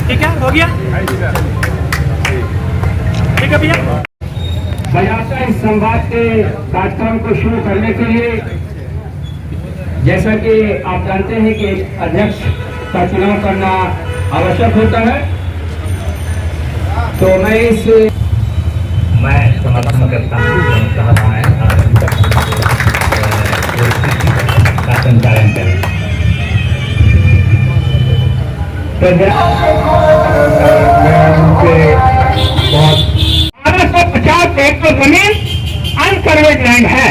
ठीक है, हो गया, ठीक है भैया। बजाता इस संवाद के कार्यक्रम को शुरू करने के लिए, जैसा कि आप जानते हैं कि अध्यक्ष का चुनाव करना आवश्यक होता है, तो मैं समर्थन करता हूँ का संचालन करें। 1250 एकड़ जमीन अनसर्वेड लैंड है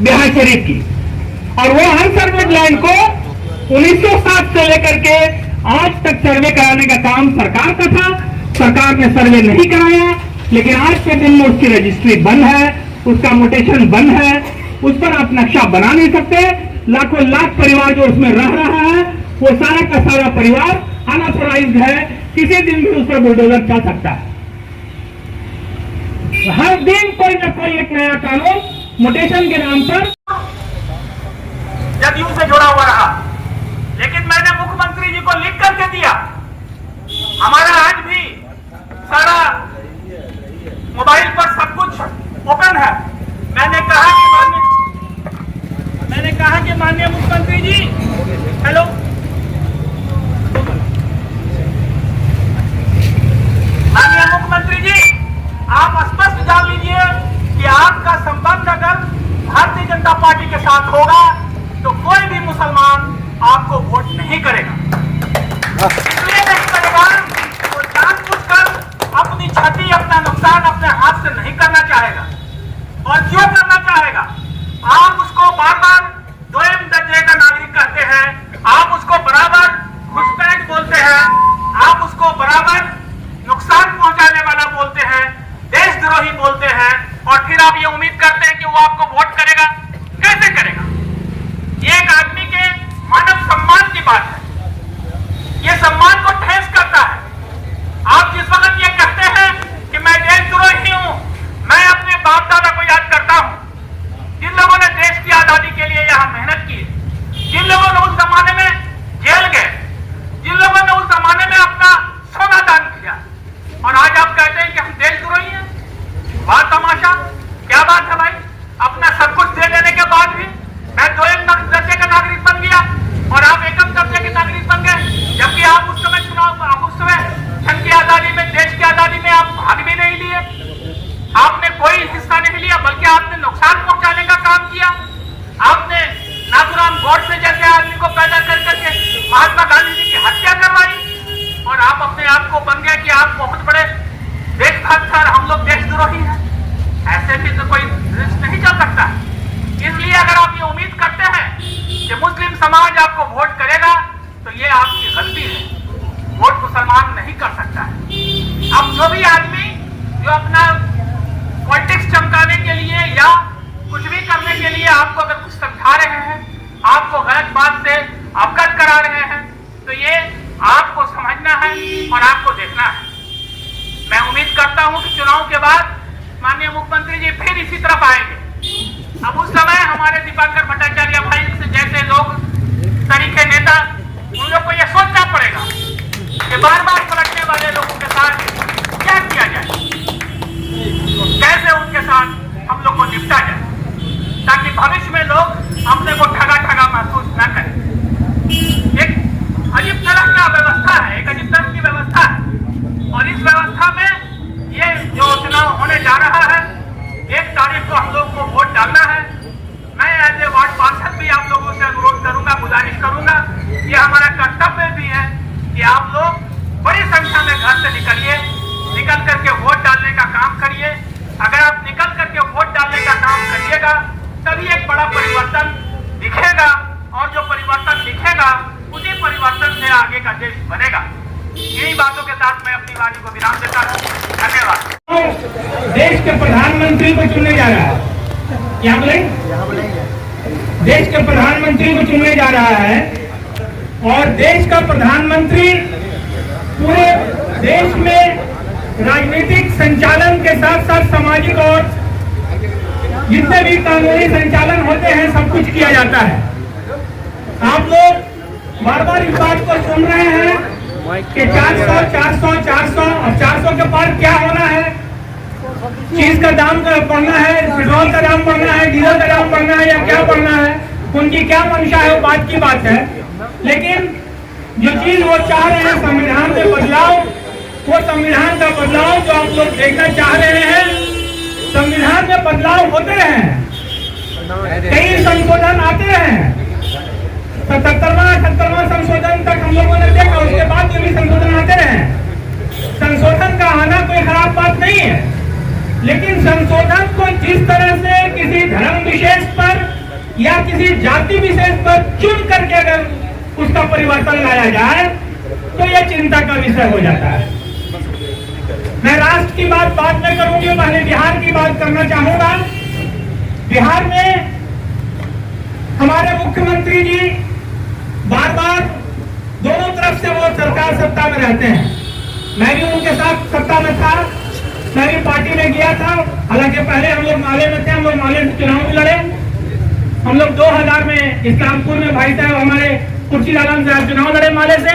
बिहार शरीफ की, और वो अनसर्वेड लैंड को 1907 से लेकर के आज तक सर्वे कराने का काम सरकार का था। सरकार ने सर्वे नहीं कराया, लेकिन आज के दिन में उसकी रजिस्ट्री बंद है, उसका मोटेशन बंद है, उस पर आप नक्शा बना नहीं सकते। लाखों लाख परिवार जो उसमें रह रहा है, वो सारा का सारा परिवार अनऑथराइज्ड है, किसी दिन भी उस पर बुलडोजर चल सकता है। हर दिन कोई न कोई एक नया कानून मोटेशन के नाम पर जदयू से जुड़ा हुआ रहा, लेकिन मैंने मुख्यमंत्री जी को लिख करके दिया। हमारा आज भी सारा मोबाइल पर सब कुछ ओपन है। मैंने कहा कि माननीय मुख्यमंत्री जी, हेलो, माननीय मुख्यमंत्री जी, आप स्पष्ट जान लीजिए कि आपका संबंध अगर भारतीय जनता पार्टी के साथ होगा तो कोई भी मुसलमान आपको वोट नहीं करेगा। इसलिए नहीं करेगा तो जानबूझकर अपनी क्षति, अपना नुकसान अपने हाथ से नहीं करना चाहेगा, और जो करना चाहेगा आप उसको बार बार दोयम दर्जे का नागरिक कहते हैं, आप उसको बराबर घुसपैठ बोलते हैं, आप उसको बराबर नुकसान पहुंचाने वाला बोलते हैं, देशद्रोही बोलते हैं, और फिर आप ये उम्मीद करते हैं कि वो आपको वोट करेगा। कैसे करेगा? ये एक आदमी के मानव सम्मान की बात है, ये सम्मान को ठेस करता है। आप जिस वक्त ये कहते हैं कि मैं देशद्रोही हूं, मैं अपने बाप दादा को याद करता हूं, जिन लोगों ने देश की आजादी के लिए यहां मेहनत की, जिन लोगों ने उस जमाने में जेल गए, जिन लोगों ने उस जमाने में अपना सोना दान किया, और आज आप कहते हैं कि हम देशद्रोही हैं। बात तमाशा, क्या बात है भाई? अपना सब कुछ दे देने के बाद भी मैं दोयम दर्जे का नागरिक बन गया और आप एकम दर्जे के नागरिक बन गए, जबकि आप उस समय जन की आजादी में, देश की आजादी में आप भाग भी नहीं लिए, आपने कोई हिस्सा नहीं लिया, बल्कि आपने नुकसान पहुंचाने का काम किया। आपने नाथुराम गॉडसे जैसे आदमी को पैदा कर करके महात्मा गांधी जी की हत्या करवाई, और आप अपने आप को बन गया कि आप बहुत बड़े देशभक्त हैं, हम लोग देशद्रोही हैं। ऐसे भी तो कोई रिश्ता नहीं चल सकता। इसलिए अगर आप ये उम्मीद करते हैं कि मुस्लिम समाज आपको वोट करेगा, तो ये आपकी गलती है। वोट मुसलमान नहीं कर सकता है। अब जो भी आदमी जो अपना पॉलिटिक्स चमकाने के लिए या कुछ भी करने के लिए आपको अगर कुछ समझा रहे हैं, आपको गलत बात से अवगत करा रहे हैं, तो ये आपको समझना है और आपको देखना है। मैं उम्मीद करता हूं कि चुनाव के बाद माननीय मुख्यमंत्री जी फिर इसी तरफ आएंगे। अब उस समय हमारे दीपांकर भट्टाचार्य भाई जैसे लोग, तरीके नेता, उन लोग को यह सोचना पड़ेगा कि बार बार पलटने वाले लोगों के साथ क्या किया जाए, कैसे उनके साथ हम लोग को निपटा जाए, ताकि भविष्य में लोग अपने को ठगा ठगा महसूस न करें। एक अजीब तरह का व्यवस्था है, एक अजीब तरह की व्यवस्था है, और इस व्यवस्था में ये जो चुनाव होने जा रहा है, 1 तारीख को हम लोग को वोट डालना है। मैं एज ए वार्ड पार्षद भी आप लोगों से अनुरोध करूंगा, गुजारिश करूंगा, ये हमारा कर्तव्य भी है कि आप लोग बड़ी संख्या में घर से निकलिए, निकल करके वोट डालने का काम करिए। अगर आप निकल करके वोट डालने का काम करिएगा, तभी एक बड़ा परिवर्तन दिखेगा, और जो परिवर्तन दिखेगा उसी परिवर्तन से आगे का देश बनेगा। यही बातों के साथ मैं अपनी वाणी को विराम देता हूँ। धन्यवाद। देश के प्रधानमंत्री को चुनने जा रहा है, क्या बोले? देश के प्रधानमंत्री को चुनने जा रहा है, और देश का प्रधानमंत्री पूरे देश में राजनीतिक संचालन के साथ साथ सामाजिक और जितने भी कानूनी संचालन होते हैं सब कुछ किया जाता है। आप लोग बार बार इस बात को सुन रहे हैं कि 400 400 400 और 400 के पार क्या होना है, चीज का दाम बढ़ना है, पेट्रोल का दाम बढ़ना है, डीजल का दाम बढ़ना है या क्या बढ़ना है, उनकी क्या मंशा है वो बात की बात है। लेकिन जो चीज वो चाह रहे हैं संविधान में बदलाव, वो संविधान का बदलाव जो आप लोग देखना चाह रहे हैं, संविधान में बदलाव होते हैं, कई संशोधन आते हैं, 77वां संशोधन तक हम लोगों ने देखा, उसके बाद जो भी संशोधन आते हैं, संशोधन का आना कोई खराब बात नहीं है, लेकिन संशोधन को जिस तरह से किसी धर्म विशेष पर या किसी जाति विशेष पर चुन करके अगर उसका परिवर्तन लाया जाए तो यह चिंता का विषय हो जाता है। मैं राष्ट्र की बात बाद में करूंगी, पहले बिहार की बात करना चाहूंगा। बिहार में हमारे मुख्यमंत्री जी बार बार दोनों तरफ से वो सरकार सत्ता में रहते हैं, मैं भी उनके साथ सत्ता में था, मैं भी पार्टी में गया था, हालांकि पहले हम लोग माले में थे, हम लोग माले में चुनाव भी लड़े, हम लोग 2000 में इस्लामपुर में भाई साहब हमारे कुर्सी आलम साहब चुनाव लड़े माले से,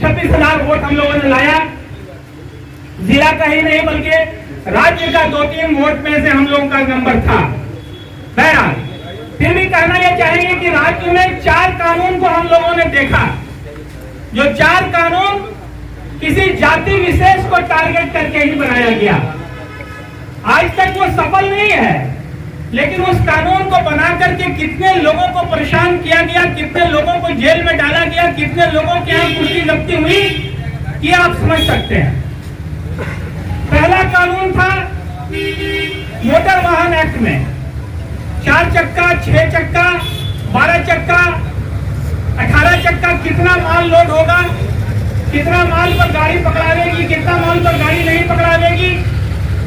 26,000 वोट हम लोगों ने लाया, जिला का ही नहीं बल्कि राज्य का 2-3 वोट में से हम लोगों का नंबर था। बहरहाल फिर भी कहना यह चाहेंगे कि राज्य में 4 कानून को हम लोगों ने देखा, जो 4 कानून किसी जाति विशेष को टारगेट करके ही बनाया गया। आज तक वो सफल नहीं है, लेकिन उस कानून को बना करके कितने लोगों को परेशान किया गया, कितने लोगों को जेल में डाला गया, कितने लोगों के यहाँ कुर्सी जब्ती हुई, ये आप समझ सकते हैं। पहला कानून था मोटर वाहन एक्ट में 4 चक्का, 6 चक्का, 12 चक्का, 18 चक्का कितना माल लोड होगा, कितना माल पर गाड़ी पकड़ावेगी, कितना माल पर गाड़ी नहीं पकड़ावेगी,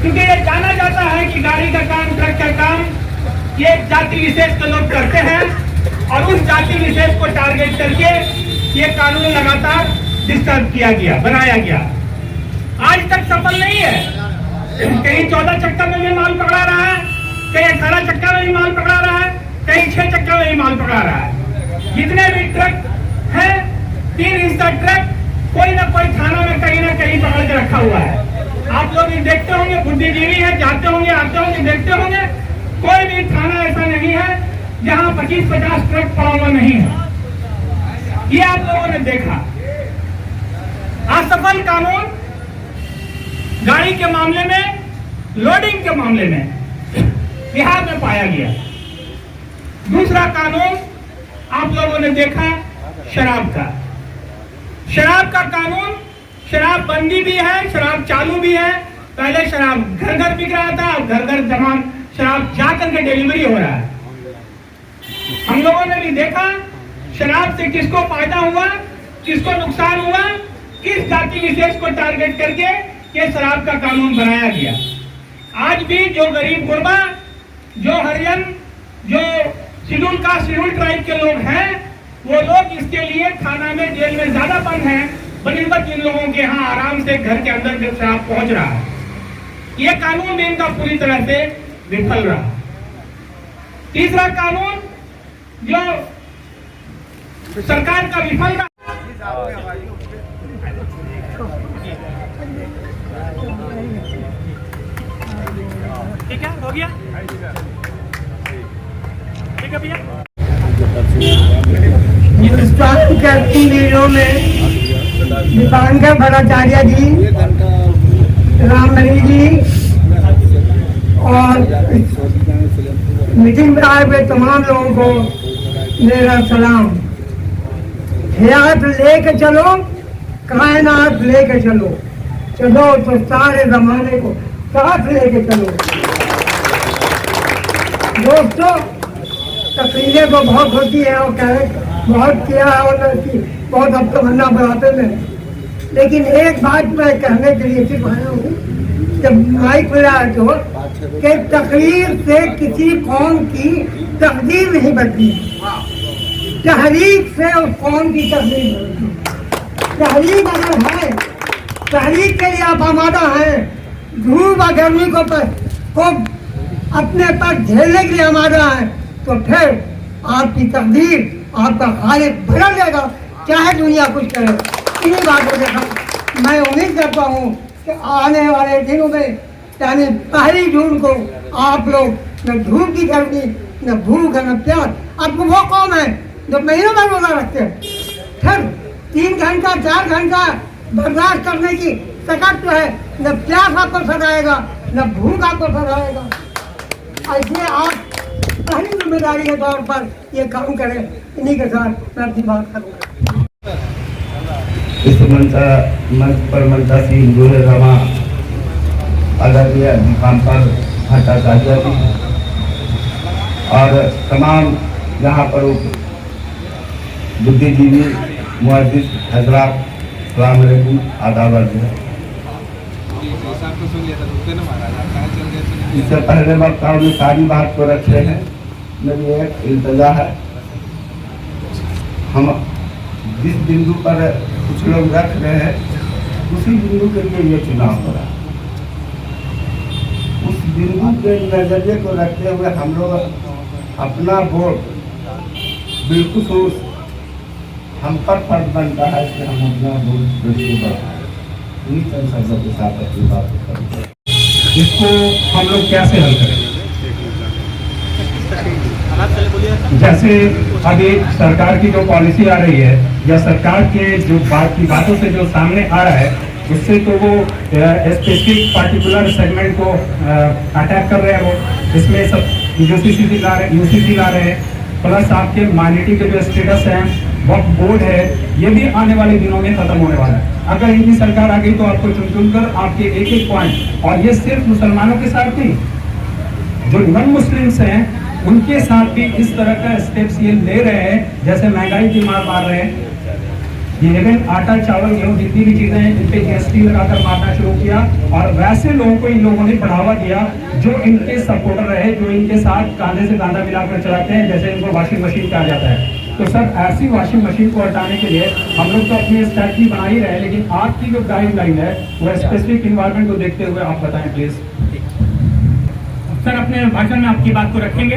क्योंकि ये जाना जाता है कि गाड़ी का काम, ट्रक का काम ये जाति विशेष के लोग करते हैं और उस जाति विशेष को टारगेट करके ये कानून लगातार डिस्टर्ब किया गया, बनाया गया। आज तक सफल नहीं है, कहीं 14 चक्का में भी माल पकड़ा रहा है, कहीं 18 चक्का में भी माल पकड़ा रहा है, कहीं 6 चक्का में भी माल पकड़ा रहा है। जितने भी ट्रक है 3 हिस्सा ट्रक कोई ना कोई थाना में कहीं ना कहीं पकड़ के रखा हुआ है। आप लोग देखते होंगे, बुद्धिजीवी है, जाते होंगे, आते होंगे, देखते होंगे, कोई भी थाना ऐसा नहीं है जहां 25-50 ट्रक पड़ा हुआ नहीं है। ये आप लोगों ने देखा। असफल कानून गाड़ी के मामले में, लोडिंग के मामले में बिहार में पाया गया। दूसरा कानून आप लोगों ने देखा शराब का। शराब का कानून, शराब बंदी भी है, शराब चालू भी है। पहले शराब घर घर बिक रहा था, अब घर घर जमा शराब जाकर के डिलीवरी हो रहा है। हम लोगों ने भी देखा शराब से किसको फायदा हुआ, किसको नुकसान हुआ, किस जाति विशेष को टारगेट करके ये शराब का कानून बनाया गया। आज भी जो गरीब गुरबा, जो हरिजन, जो शेड्यूल कास्ट, शेड्यूल ट्राइब के लोग हैं, वो लोग इसके लिए थाना में, जेल में ज्यादा बंद हैं बनिस्बत इन लोगों के यहाँ आराम से घर के अंदर शराब पहुंच रहा है। ये कानून भी इनका पूरी तरह से विफल रहा। तीसरा कानून जो सरकार का विफल रहा, ठीक है, हो गया, ठीक है भैया। स्वास्थ्य कर्मियों में दीपांकर भट्टाचार्य जी, रामनरी जी और मीटिंग में आए हुए तमाम लोगों को मेरा सलाम। हयात लेके चलो, कायनात लेके चलो, चलो तो सारे जमाने को साथ लेके चलो। दोस्तों, तकरीरें तो बहुत होती है और बहुत किया और बहुत अब तो मन्ना बनाते हैं, लेकिन एक बात मैं कहने के लिए सिर्फ आया हूँ, जब माइक मिला है तो कि तकरीर से किसी कौम की तकदीर नहीं बनती, तहरीक से उस कौम की तकदीर बनती। तहरीक अगर है, तहरीक के लिए आप आमादा हैं, धूप और गर्मी को अपने पर झेलने के लिए आमादा है, तो फिर आपकी तकदीर आपका खालिक बदल देगा, चाहे दुनिया कुछ करे। इन्हीं बातों के साथ मैं उम्मीद करता हूँ कि आने वाले दिनों में यानी 1 जून को आप लोग न धूप की गर्मी, न भूख, न प्यास। अब वो कौन है जो महीनों में रोजा रखते हैं, फिर 3 घंटा 4 घंटा बर्दाश्त करने की ताकत जो है, न प्यास आपको सताएगा, न भूख आपको सताएगा। ऐसे आप पहली जिम्मेदारी के तौर पर ये काम करें। इन्हीं के साथ मैं अपनी बात करूँगा। इस मंच पर मंचासी हिंदू रमा आदरणीय मुकाम पर भट्टाचार्य जी और तमाम यहाँ पर बुद्धिजीवी मुहद्दिस हजरात, सलाम अलैकुम, आदाब अर्ज़ है। इससे पहले वक्ताओं ने सारी बात को रखे हैं। मेरी एक इल्तजा है, हम जिस बिंदु पर कुछ लोग रख रहे हैं उसी बिंदु के लिए ये चुनाव हो रहा है। उस बिंदु के नजरिए को रखते हुए हम लोग अपना वोट बिल्कुल हम पर फर्ज बनता है कि हम अपना वोट बिल्कुल बढ़ाएं। उन्हीं चंद शब्दों के साथ अपनी बात करेंगे। इसको हम लोग कैसे हल करें? जैसे अभी सरकार की जो पॉलिसी आ रही है या सरकार के जो बातों से जो सामने आ रहा है, उससे तो वो स्पेसिफिक पार्टिकुलर सेगमेंट को अटैक कर रहे हैं। वो इसमें सब यूसीसी ला रहे हैं, प्लस आपके माइनॉरिटी के जो स्टेटस हैं, वक्फ बोर्ड है, ये भी आने वाले दिनों में खत्म होने वाला है। अगर इनकी सरकार आ गई तो आपको चुन कर आपके एक पॉइंट, और ये सिर्फ मुसलमानों के साथ नहीं, जो नॉन मुस्लिम्स हैं उनके साथ भी इस तरह का स्टेप्स ये ले रहे हैं। जैसे महंगाई की मार मार रहे हैं, ये इवन आटा चावल गेहूं जितनी भी चीजें हैं इन पे जीएसटी लगाकर मारना शुरू किया, और वैसे लोगों को इन लोगों ने बढ़ावा दिया जो इनके सपोर्टर रहे, जो इनके साथ कांधे से कांधा मिलाकर चलाते हैं, जैसे इनको वॉशिंग मशीन कहा जाता है। तो सर, ऐसी वॉशिंग मशीन को हटाने के लिए हम लोग तो अपनी स्ट्रैटेजी बना ही रहे हैं, लेकिन आपकी जो गाइडलाइन है वो स्पेसिफिक इन्वायरमेंट को देखते हुए आप बताएं प्लीज। सर, अपने भाषण में आपकी बात को रखेंगे।